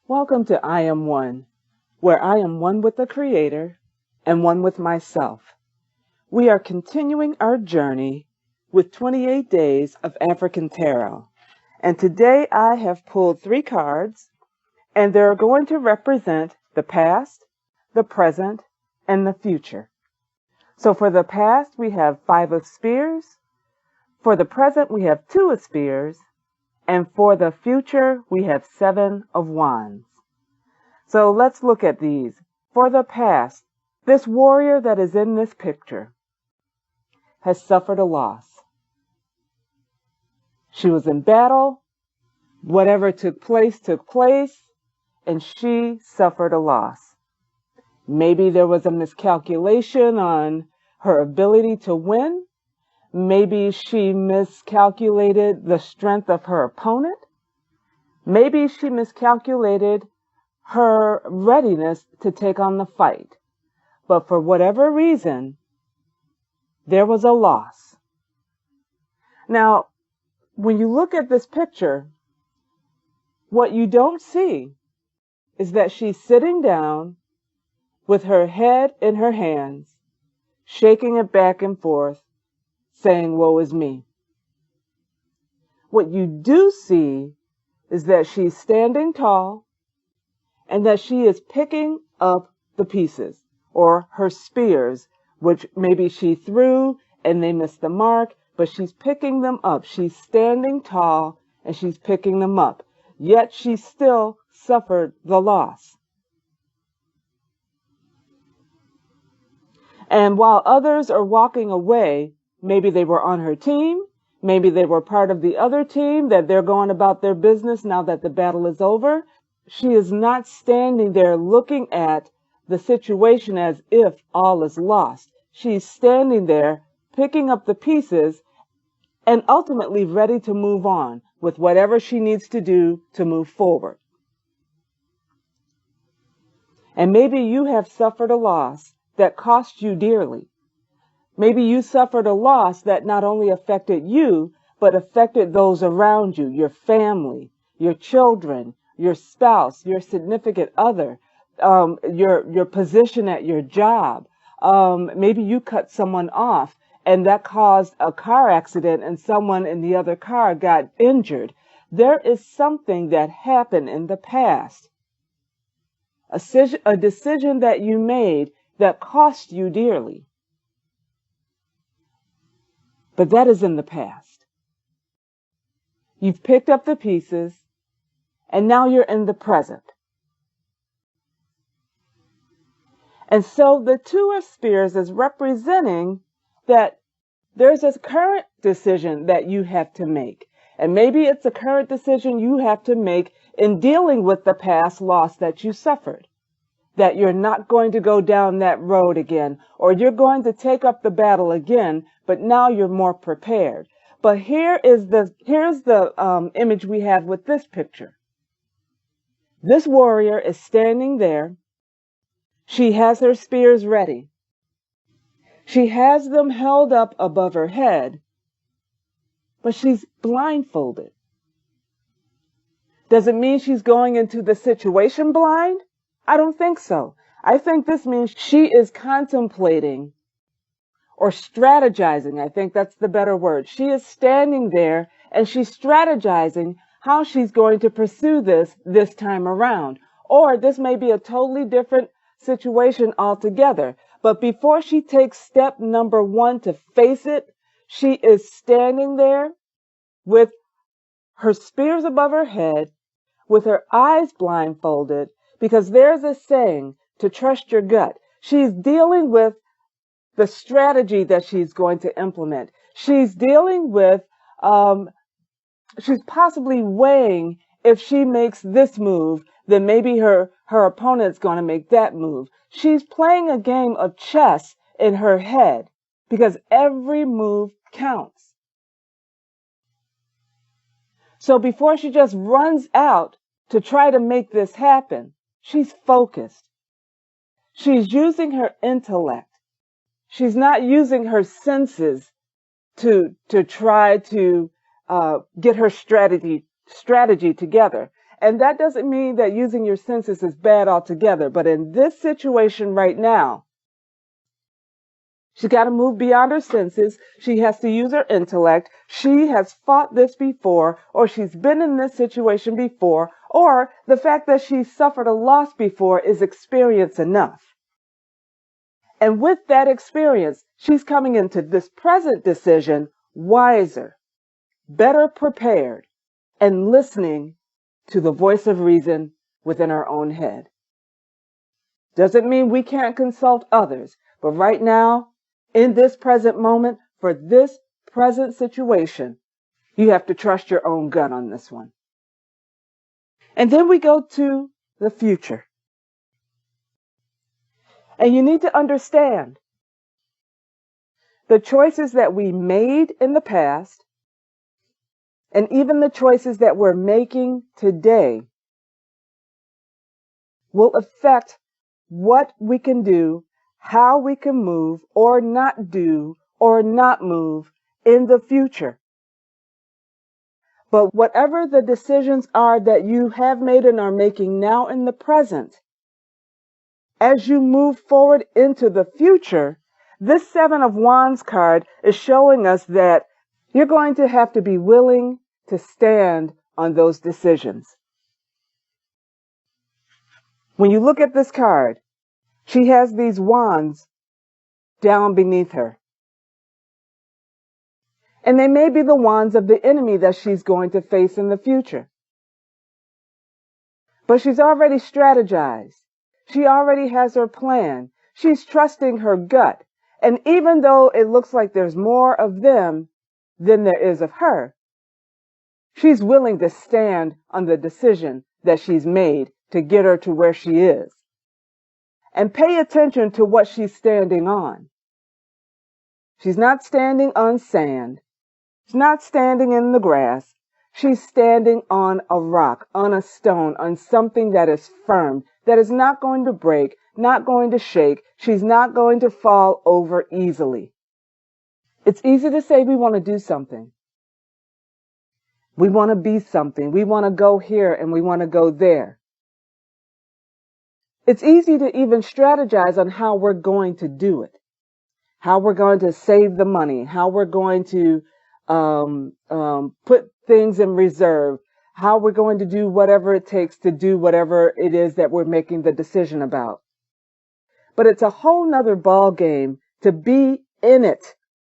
Welcome to I Am One, where I am one with the Creator and one with myself. We are continuing our journey with 28 days of African Tarot. And today I have pulled 3 cards, and they're going to represent the past, the present, and the future. So for the past, we have 5 of Spears. For the present, we have 2 of Spears. And for the future, we have 7 of Wands. So let's look at these. For the past, this warrior that is in this picture has suffered a loss. She was in battle. Whatever took place, and she suffered a loss. Maybe there was a miscalculation on her ability to win. Maybe she miscalculated the strength of her opponent. Maybe she miscalculated her readiness to take on the fight. But for whatever reason, there was a loss. Now, when you look at this picture, what you don't see is that she's sitting down with her head in her hands, shaking it back and forth, saying, "Woe is me." What you do see is that she's standing tall and that she is picking up the pieces, or her spears, which maybe she threw and they missed the mark, but she's picking them up. She's standing tall and she's picking them up. Yet she still suffered the loss. And while others are walking away, maybe they were on her team, maybe they were part of the other team, that they're going about their business now that the battle is over, she is not standing there looking at the situation as if all is lost. She's standing there picking up the pieces and ultimately ready to move on with whatever she needs to do to move forward. And maybe you have suffered a loss that cost you dearly. Maybe you suffered a loss that not only affected you, but affected those around you, your family, your children, your spouse, your significant other, your position at your job. Maybe you cut someone off and that caused a car accident and someone in the other car got injured. There is something that happened in the past, a decision that you made that cost you dearly. But that is in the past. You've picked up the pieces, and now you're in the present. And so the 2 of Spears is representing that there's a current decision that you have to make. And maybe it's a current decision you have to make in dealing with the past loss that you suffered. That you're not going to go down that road again, or you're going to take up the battle again, but now you're more prepared. But here's the image we have with this picture. This warrior is standing there. She has her spears ready. She has them held up above her head, but she's blindfolded. Does it mean she's going into the situation blind? I don't think so. I think this means she is contemplating or strategizing. I think that's the better word. She is standing there and she's strategizing how she's going to pursue this time around. Or this may be a totally different situation altogether. But before she takes step number 1 to face it, she is standing there with her spears above her head, with her eyes blindfolded, because there's a saying to trust your gut. She's dealing with the strategy that she's going to implement. She's dealing with, she's possibly weighing if she makes this move, then maybe her opponent's going to make that move. She's playing a game of chess in her head because every move counts. So before she just runs out to try to make this happen, she's focused. She's using her intellect. She's not using her senses to try to get her strategy together. And that doesn't mean that using your senses is bad altogether. But in this situation right now, she's got to move beyond her senses. She has to use her intellect. She has fought this before, or she's been in this situation before, or the fact that she's suffered a loss before is experience enough. And with that experience, she's coming into this present decision wiser, better prepared, and listening to the voice of reason within her own head. Doesn't mean we can't consult others, but right now, in this present moment, for this present situation, you have to trust your own gut on this one. And then we go to the future. And you need to understand the choices that we made in the past, and even the choices that we're making today, will affect what we can do, how we can move or not do or not move in the future. But whatever the decisions are that you have made and are making now in the present, as you move forward into the future, this Seven of Wands card is showing us that you're going to have to be willing to stand on those decisions. When you look at this card, she has these wands down beneath her. And they may be the wands of the enemy that she's going to face in the future. But she's already strategized. She already has her plan. She's trusting her gut. And even though it looks like there's more of them than there is of her, she's willing to stand on the decision that she's made to get her to where she is. And pay attention to what she's standing on. She's not standing on sand. She's not standing in the grass. She's standing on a rock, on a stone, on something that is firm, that is not going to break, not going to shake. She's not going to fall over easily. It's easy to say we want to do something. We want to be something. We want to go here and we want to go there. It's easy to even strategize on how we're going to do it, how we're going to save the money, how we're going to put things in reserve, how we're going to do whatever it takes to do whatever it is that we're making the decision about. But it's a whole nother ball game to be in it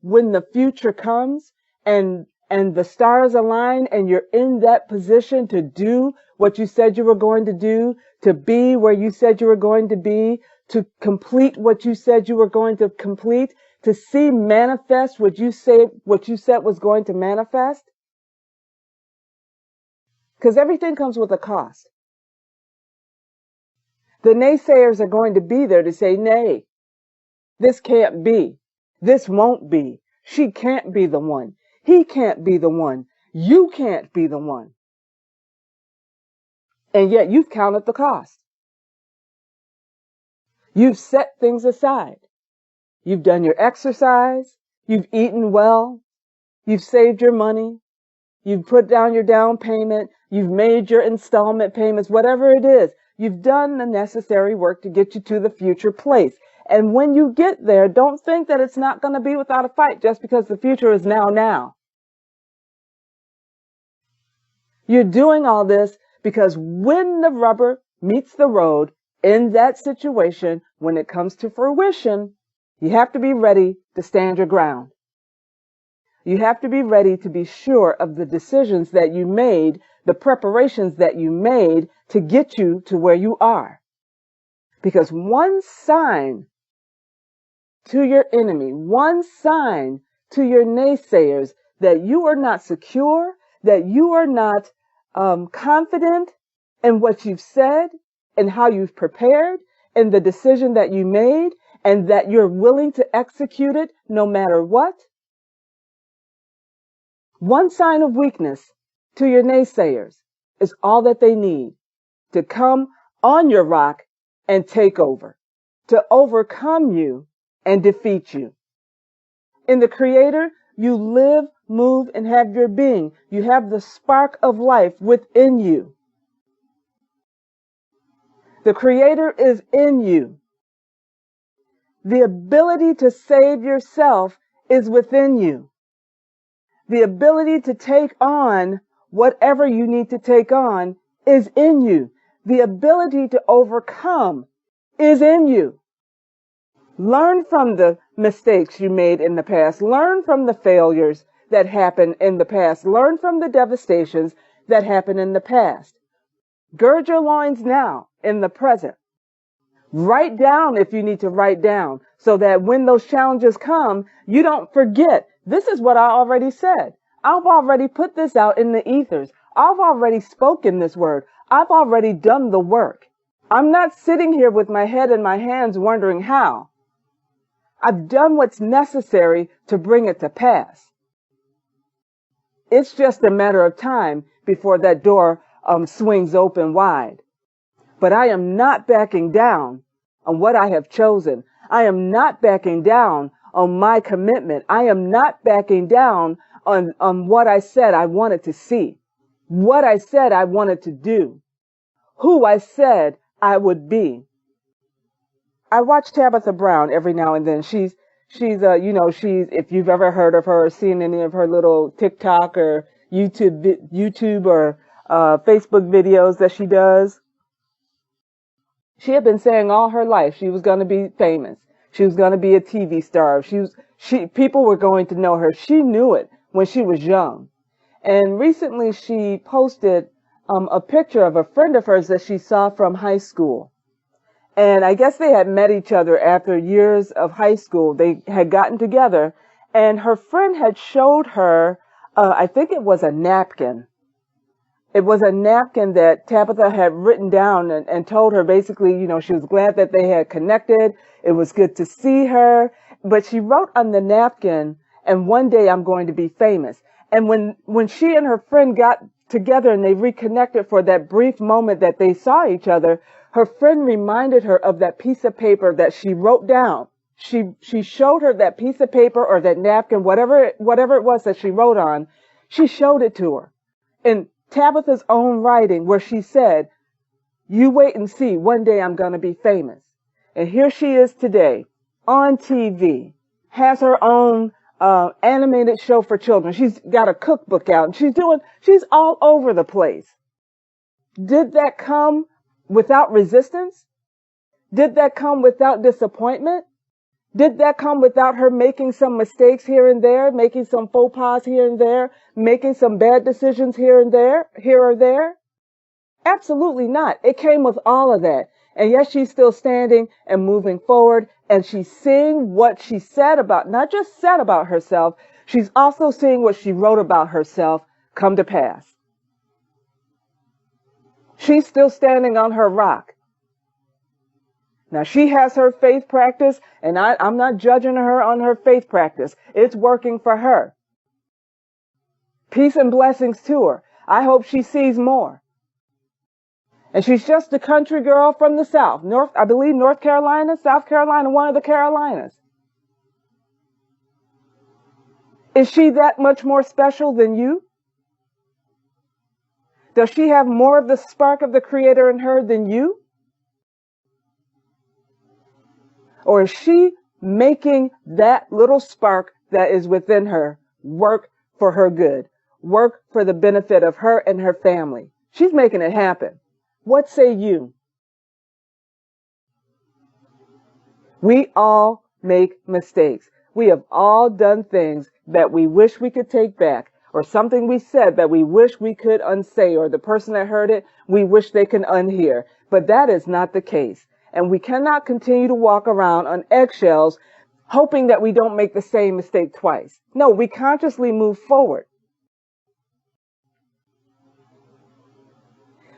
when the future comes and the stars align and you're in that position to do what you said you were going to do, to be where you said you were going to be, to complete what you said you were going to complete, to see manifest what you said was going to manifest. Because everything comes with a cost. The naysayers are going to be there to say, nay, this can't be. This won't be. She can't be the one. He can't be the one. You can't be the one. And yet you've counted the cost. You've set things aside. You've done your exercise. You've eaten well. You've saved your money. You've put down your down payment. You've made your installment payments, whatever it is. You've done the necessary work to get you to the future place. And when you get there, don't think that it's not going to be without a fight just because the future is now. You're doing all this because when the rubber meets the road in that situation, when it comes to fruition, you have to be ready to stand your ground. You have to be ready to be sure of the decisions that you made, the preparations that you made to get you to where you are. Because one sign to your enemy, one sign to your naysayers that you are not secure, that you are not confident in what you've said and how you've prepared and the decision that you made and that you're willing to execute it no matter what. One sign of weakness to your naysayers is all that they need to come on your rock and take over, to overcome you and defeat you. In the Creator, you live, move, and have your being. You have the spark of life within you. The Creator is in you. The ability to save yourself is within you. The ability to take on whatever you need to take on is in you. The ability to overcome is in you. Learn from the mistakes you made in the past. Learn from the failures that happened in the past. Learn from the devastations that happened in the past. Gird your loins now in the present. Write down if you need to write down so that when those challenges come, you don't forget. This is what I already said. I've already put this out in the ethers. I've already spoken this word. I've already done the work. I'm not sitting here with my head in my hands wondering how. I've done what's necessary to bring it to pass. It's just a matter of time before that door swings open wide. But I am not backing down on what I have chosen. I am not backing down on my commitment. I am not backing down on what I said I wanted to see, what I said I wanted to do, who I said I would be. I watch Tabitha Brown every now and then. She's if you've ever heard of her or seen any of her little TikTok or YouTube or Facebook videos that she does. She had been saying all her life she was going to be famous. She was going to be a TV star. People were going to know her. She knew it when she was young. And recently she posted a picture of a friend of hers that she saw from high school. And I guess they had met each other after years of high school. They had gotten together, and her friend had showed her, I think it was a napkin. It was a napkin that Tabitha had written down and told her basically, she was glad that they had connected. It was good to see her. But she wrote on the napkin, and one day I'm going to be famous. And when she and her friend got together and they reconnected for that brief moment that they saw each other, her friend reminded her of that piece of paper that she wrote down. She showed her that piece of paper or that napkin, whatever it was that she wrote on. She showed it to her in Tabitha's own writing, where she said, "You wait and see. One day I'm going to be famous." And here she is today on TV, has her own animated show for children. She's got a cookbook out, and she's all over the place. Did that come without resistance? Did that come without disappointment? Did that come without her making some mistakes here and there, making some faux pas here and there, making some bad decisions here or there? Absolutely not. It came with all of that. And yet she's still standing and moving forward, and she's seeing what she said about, not just said about herself, she's also seeing what she wrote about herself come to pass. She's still standing on her rock. Now, she has her faith practice, and I'm not judging her on her faith practice. It's working for her. Peace and blessings to her. I hope she sees more. And she's just a country girl from the South. I believe North Carolina, South Carolina, one of the Carolinas. Is she that much more special than you? Does she have more of the spark of the Creator in her than you? Or is she making that little spark that is within her work for her good, work for the benefit of her and her family? She's making it happen. What say you? We all make mistakes. We have all done things that we wish we could take back, or something we said that we wish we could unsay, or the person that heard it, we wish they can unhear. But that is not the case. And we cannot continue to walk around on eggshells hoping that we don't make the same mistake twice. No, we consciously move forward.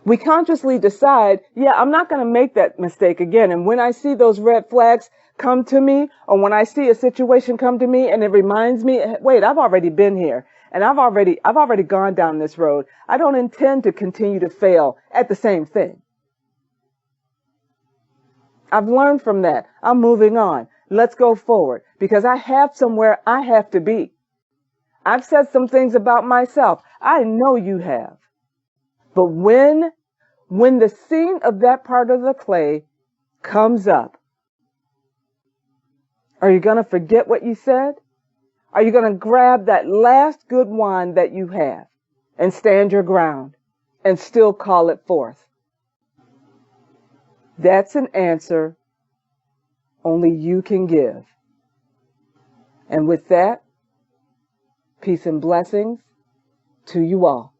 We consciously decide, I'm not going to make that mistake again. And when I see those red flags come to me, or when I see a situation come to me and it reminds me, wait, I've already been here and I've already gone down this road. I don't intend to continue to fail at the same thing. I've learned from that. I'm moving on. Let's go forward, because I have somewhere I have to be. I've said some things about myself. I know you have. But when When the scene of that part of the clay comes up, are you going to forget what you said? Are you going to grab that last good wine that you have and stand your ground and still call it forth? That's an answer only you can give. And with that, peace and blessings to you all.